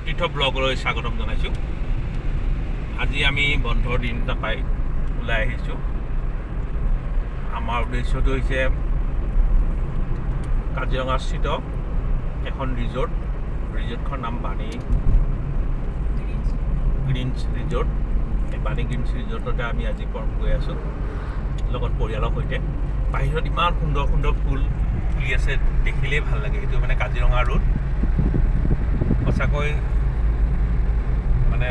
তীৰ্থ ব্লগলৈ স্বাগতম জনাইছোঁ। আজি আমি বন্ধৰ দিন এটা পাই ওলাই আহিছোঁ। আমাৰ উদ্দেশ্যটো হৈছে কাজিৰঙাস্থিত এখন ৰিজৰ্টখনৰ নাম বাণী গ্ৰীণছ ৰিজৰ্ট। এই বাণী গ্ৰীণছ ৰিজৰ্টতে আমি আজি গৈ আছোঁ লগত পৰিয়ালৰ সৈতে। বাহিৰত ইমান সুন্দৰ সুন্দৰ ফুল ফুলি আছে, দেখিলেই ভাল লাগে। এইটো মানে কাজিৰঙা ৰোড। সঁচাকৈ মানে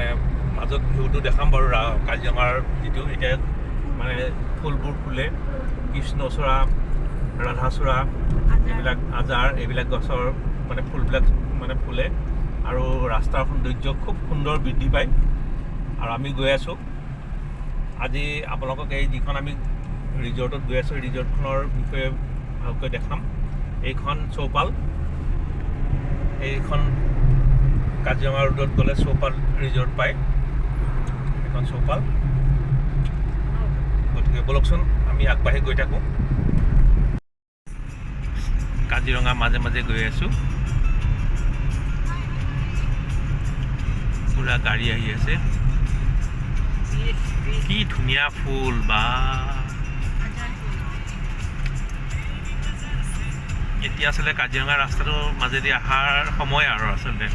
মাজত ভিউটো দেখাম বাৰু। কাজিৰঙাৰ যিটো এতিয়া মানে ফুলবোৰ ফুলে, কৃষ্ণচূড়া, ৰাধাচূড়া, এইবিলাক আজাৰ, এইবিলাক গছৰ মানে ফুলবিলাক মানে ফুলে আৰু ৰাস্তাৰ সৌন্দৰ্য খুব সুন্দৰ বৃদ্ধি পায়। আৰু আমি গৈ আছোঁ আজি আপোনালোকক এই যিখন আমি ৰিজৰ্টত গৈ আছোঁ, ৰিজৰ্টখনৰ বিষয়ে ভালকৈ দেখাম। এইখন চৌপাল, এইখন কাজিৰঙা ৰোডত গ'লে চৌপাল ৰিজৰ্ট পায়। এখন চৌপাল। গতিকে ব'লকচোন আমি আগবাঢ়ি গৈ থাকোঁ। কাজিৰঙা মাজে মাজে গৈ আছোঁ। পুৰা গাড়ী আহি আছে। কি ধুনীয়া ফুল বা! এতিয়া আচলতে কাজিৰঙা ৰাস্তাটোৰ মাজেদি অহাৰ সময় আৰু আচলতে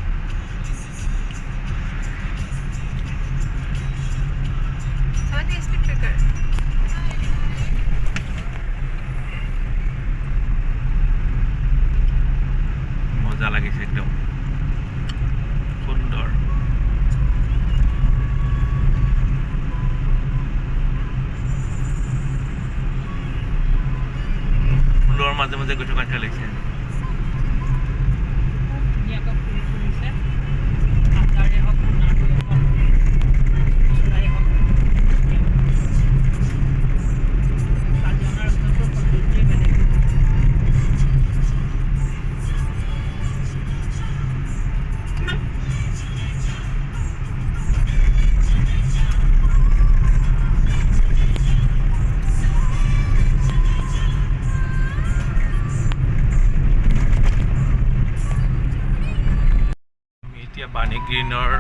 মজা লাগিছে, একদম সুন্দৰ। ফুলৰ মাজে মাজে গৈ থকা নিচিনা লাগিছে। এতিয়া বাণী গ্ৰীণৰ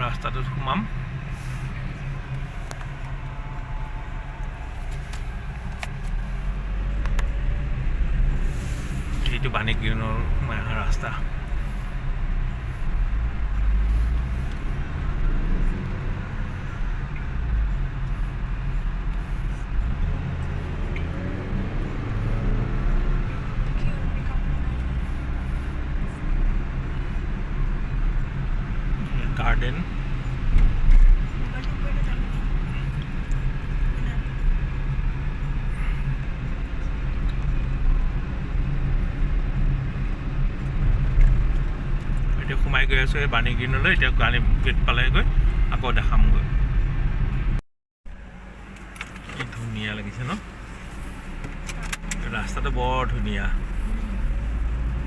ৰাস্তাটোত সোমাম। এইটো বাণী গ্ৰীণৰ সোমাই অহা ৰাস্তা। গাৰ্ডেন এতিয়া সোমাই গৈ আছোঁ এই বাণী গ্ৰীণলৈ। এতিয়া গাড়ী গেট পালে গৈ আকৌ দেখামগৈ। কি ধুনীয়া লাগিছে ন? ৰাস্তাটো বৰ ধুনীয়া।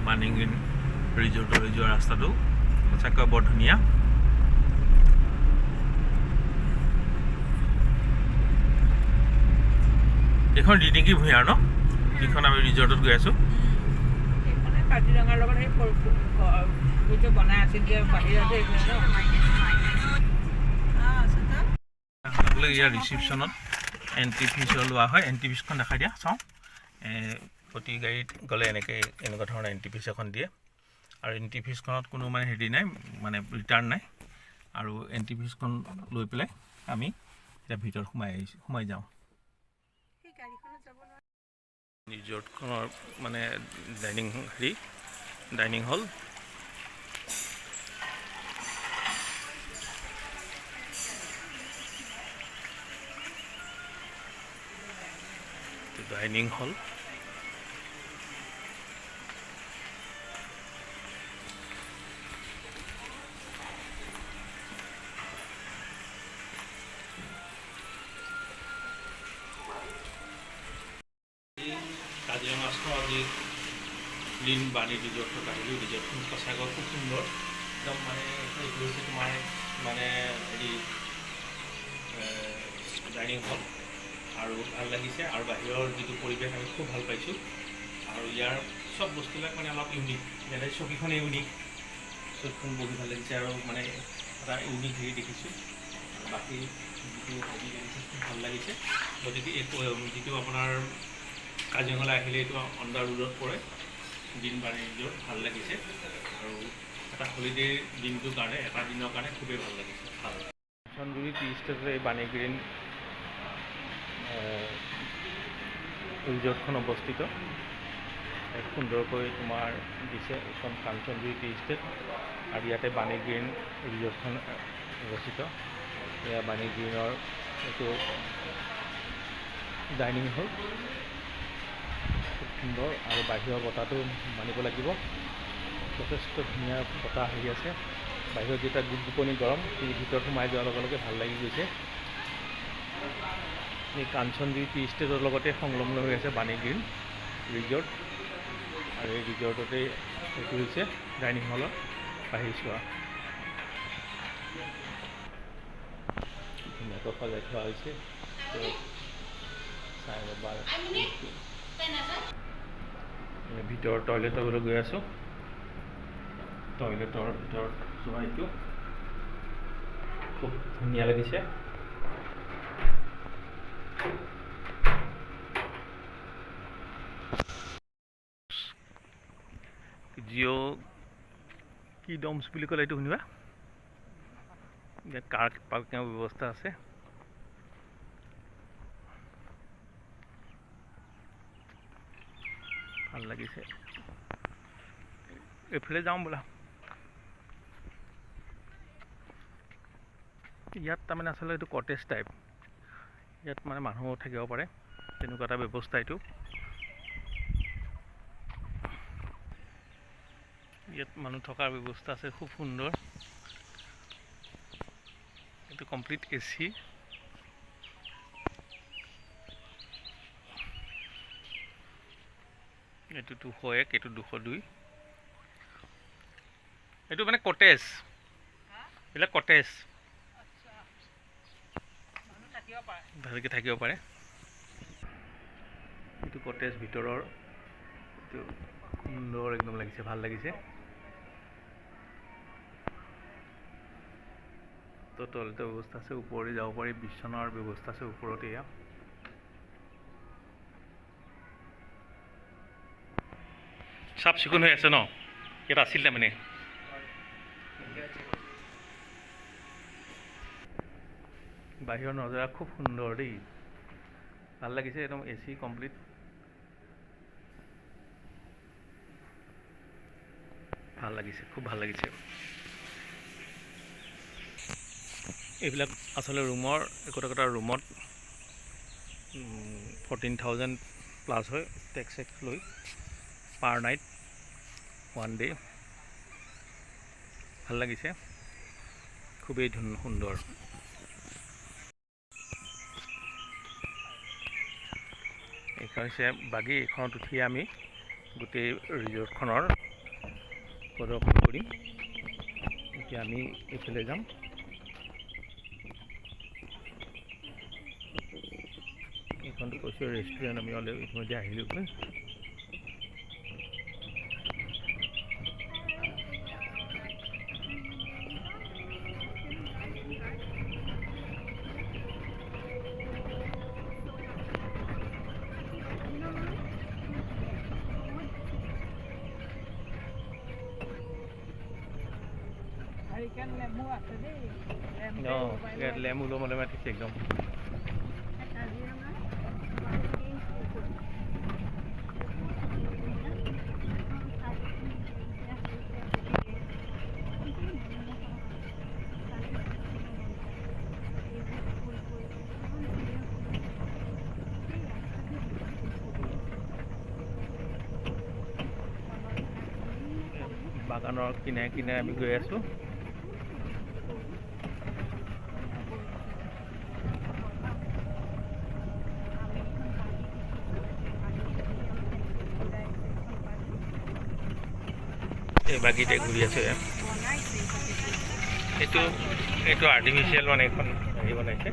বাণী গ্ৰীণ ৰিজৰ্টলৈ যোৱা ৰাস্তাটো সঁচাকৈ বৰ ধুনীয়া। এইখন ৰিডিংকি ভূঞাৰ ন, যিখন আমি ৰিজৰ্টত গৈ আছোঁ। কাজিৰঙাৰ লগত সেই বনাই আছিল যে বাহিৰতে ইয়াৰ ৰিচিপশ্যনত এণ্ট্ৰি ফিজো লোৱা হয়। এণ্ট্ৰি ফিজখন দেখাই দিয়া চাওঁ। প্ৰতি গাড়ীত গ'লে এনেকুৱা ধৰণৰ এণ্ট্ৰি ফিজ এখন দিয়ে। আৰু এণ্ট্ৰি ফিজখনত কোনো মানে হেৰি নাই, মানে ৰিটাৰ্ণ নাই। আৰু এণ্ট্ৰি ফিজখন লৈ পেলাই আমি এতিয়া ভিতৰত সোমাই যাওঁ। ৰিজৰ্টখনৰ মানে ডাইনিং হল। Dining hall. কাজিৰঙাস্থৰ আজি গ্ৰীণ বাণী ৰিজৰ্টত আহিলোঁ। ৰিজৰ্টখন সঁচাকৈ খুব সুন্দৰ, একদম মানে এইটো হৈছে তোমাৰ মানে হেৰি ডাইনিং হল আৰু ভাল লাগিছে। আৰু বাহিৰৰ যিটো পৰিৱেশ আমি খুব ভাল পাইছোঁ। আৰু ইয়াৰ চব বস্তুবিলাক মানে অলপ ইউনিক, যেনে চকীখনে ইউনিক, ৰিজৰ্টখন বহি ভাল লাগিছে আৰু মানে এটা ইউনিক হেৰি দেখিছোঁ। বাকী যিটো হেৰি দেখিছোঁ খুব ভাল লাগিছে। গতিকে এইটো যিটো আপোনাৰ কাজিৰঙালৈ আহিলে এইটো অন দ্য ৰোডত পৰে দিনবাৰী ৰিজৰ্ট, ভাল লাগিছে আৰু এটা হলিডে দিনটোৰ কাৰণে এটা দিনৰ কাৰণে খুবেই ভাল লাগিছে। ভাল কাঞ্চনজুৰি টি ষ্টেটৰ এই বাণী গ্ৰীণ ৰিজৰ্টখন অৱস্থিত। এক সুন্দৰকৈ তোমাৰ দিছে এইখন কাঞ্চনজুৰি টি ষ্টেট আৰু ইয়াতে বাণী গ্ৰীণ ৰিজৰ্টখন অৱস্থিত। এয়া বাণী গ্ৰীণৰ এইটো ডাইনিং হল, খুব সুন্দৰ আৰু বাহিৰৰ বতাহটো মানিব লাগিব, যথেষ্ট ধুনীয়া বতাহ আহি আছে। বাহিৰত যেতিয়া গুপগুপনি গৰম, সেই ভিতৰত সোমাই যোৱাৰ লগে লগে ভাল লাগি গৈছে। এই কাঞ্চনজুৰি টি ষ্টেটৰ লগতে সংলগ্ন হৈ আছে বাণী গ্ৰীণ ৰিজৰ্ট আৰু এই ৰিজৰ্টতে এইটো হৈছে ডাইনিং হলৰ বাহিৰ চোৱা। ধুনীয়াকৈ সজাই থোৱা হৈছে, চাই ৰ'বা। ভিতৰৰ টয়লেটলৈ গৈ আছোঁ। টয়লেটৰ ভিতৰত চোৱা, এইটো খুব ধুনীয়া লাগিছে। জিঅ' কি ডমছ বুলি ক'লে এইটো শুনিবা। ইয়াত কাৰ পাৰ্কিঙৰ ব্যৱস্থা আছে। ভাল লাগিছে। এইফালে যাওঁ বোলা। ইয়াত তাৰমানে আচলতে এইটো কটেজ টাইপ, ইয়াত মানে মানুহ থাকিব পাৰে, তেনেকুৱা এটা ব্যৱস্থা এইটো। ইয়াত মানুহ থকাৰ ব্যৱস্থা আছে, খুব সুন্দৰ। এইটো কমপ্লিট AC। এইটো 201, এইটো 202। এইটো মানে কটেজ, এইবিলাক কটেজ, ভালকৈ থাকিব পাৰে। এইটো কটেজ ভিতৰৰ, এইটো সুন্দৰ একদম লাগিছে, ভাল লাগিছে। তো টয়লেটৰ ব্যৱস্থা আছে, ওপৰলৈ যাব পাৰি, বিচনাৰ ব্যৱস্থা আছে ওপৰতে। এয়া চাফ চিকুণ হৈ আছে ন, ইয়াত আছিল তাৰমানে। বাহিৰৰ নজৰা খুব সুন্দৰ দেই, ভাল লাগিছে। একদম AC কমপ্লিট, ভাল লাগিছে, খুব ভাল লাগিছে। এইবিলাক আচলতে ৰুমৰ, একোটা ৰুমত 14,000 প্লাছ হয় টেক্স লৈ পাৰ নাইট, 1 ডে। ভাল লাগিছে, খুবেই সুন্দৰ। এইখন হৈছে বাগী, এইখনত উঠি আমি গোটেই ৰিজৰ্টখনৰ প্ৰদৰ্শন কৰিম। এতিয়া আমি এইফালে যাম। এইখনটো কৈছোঁ ৰেষ্টুৰেণ্ট, আমি ইতিমধ্যে আহিলোঁ। লেমু লম ঠিক একদম। বাগানৰ কিনাৰে কিনাৰে আমি গৈ আছোঁ। এই বাগীতে ঘূৰি আছে। এইটো আৰ্টিফিচিয়েল মানে এখন হেৰি বনাইছে।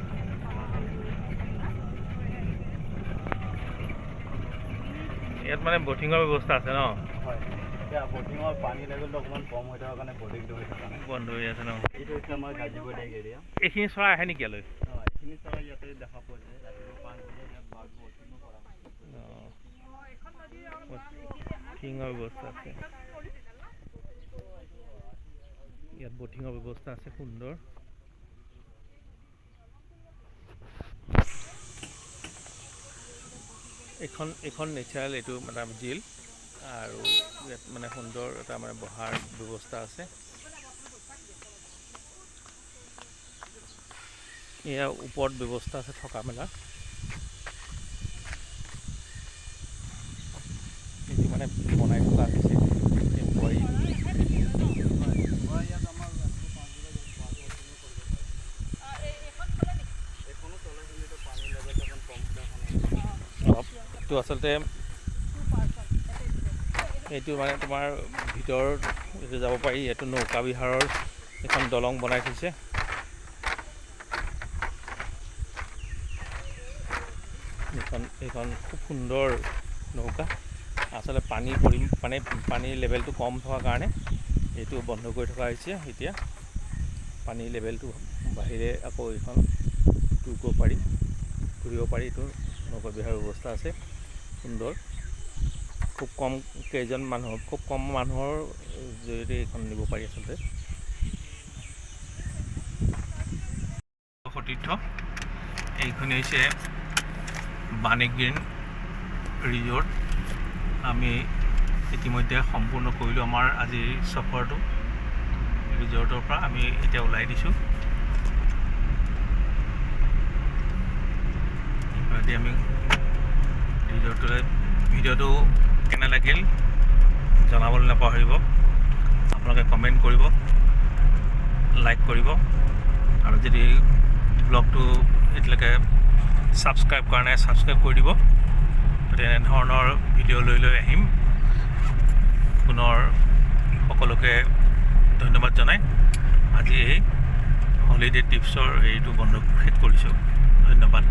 ইয়াত মানে বটিঙৰ ব্যৱস্থা আছে ন। এতিয়া বটিঙৰ পানী লেভেলটো অকণমান কম হৈ থকাৰ কাৰণে বটিংটো হৈ থকা নাই। বন্ধ হৈ আছে ন? এইটো হৈছে আমাৰ গাজিপুৰ লেক এৰিয়া। এইখিনি চৰাই আহে নেকি ইয়ালৈ? এইখিনি চৰাই ইয়াতে দেখা পোৱা যায়। ৰাতিপুৱা 5 বজাত ইয়াত বাঘ বটিঙো কৰা হয়। বটিঙৰ ব্যৱস্থা আছে ইয়াত, বটিঙৰ ব্যৱস্থা আছে সুন্দৰ। এইখন নেচাৰেল এইটো মানে জিল, আৰু ইয়াত মানে সুন্দৰ এটা মানে বহাৰ ব্যৱস্থা আছে। এয়া ওপৰত ব্যৱস্থা আছে থকা মেলা। এইটো মানে বনাই থকা হৈছে টেম্পৰাৰী। এইটো আচলতে এইটো মানে তোমাৰ ভিতৰত এইটো যাব পাৰি। এইটো নৌকা বিহাৰৰ এখন দলং বনাই থৈছে। এইখন খুব সুন্দৰ নৌকা। আচলতে পানীৰ লেভেলটো কম থকাৰ কাৰণে এইটো বন্ধ কৰি থকা হৈছে। এতিয়া পানীৰ লেভেলটো বাহিৰে আকৌ এইখন ঘূৰিব পাৰি। এইটো নৌকা বিহাৰৰ ব্যৱস্থা আছে সুন্দৰ। খুব কম মানুহৰ জৰিয়তে এইখন নিব পাৰি আচলতে। সতীৰ্থ, এইখন হৈছে বাণীগ্ৰীণ ৰিজৰ্ট। আমি ইতিমধ্যে সম্পূৰ্ণ কৰিলোঁ আমাৰ আজিৰ সফৰটো। ৰিজৰ্টৰ পৰা আমি এতিয়া ওলাই দিছোঁ। এতিয়া আমি ৰিজৰ্টলৈ ভিডিঅ'টো কেনে লাগিল জনাবলৈ নাপাহৰিব। আপোনালোকে কমেণ্ট কৰিব, লাইক কৰিব, আৰু যদি ব্লগটো এতিয়ালৈকে ছাবস্ক্ৰাইব কৰা নাই ছাবস্ক্ৰাইব কৰি দিব। তেনেধৰণৰ ভিডিঅ' লৈ আহিম। পুনৰ সকলোকে ধন্যবাদ জনাই আজি এই হলিডে টিপছৰ হেৰিটো শেষ কৰিছোঁ। ধন্যবাদ।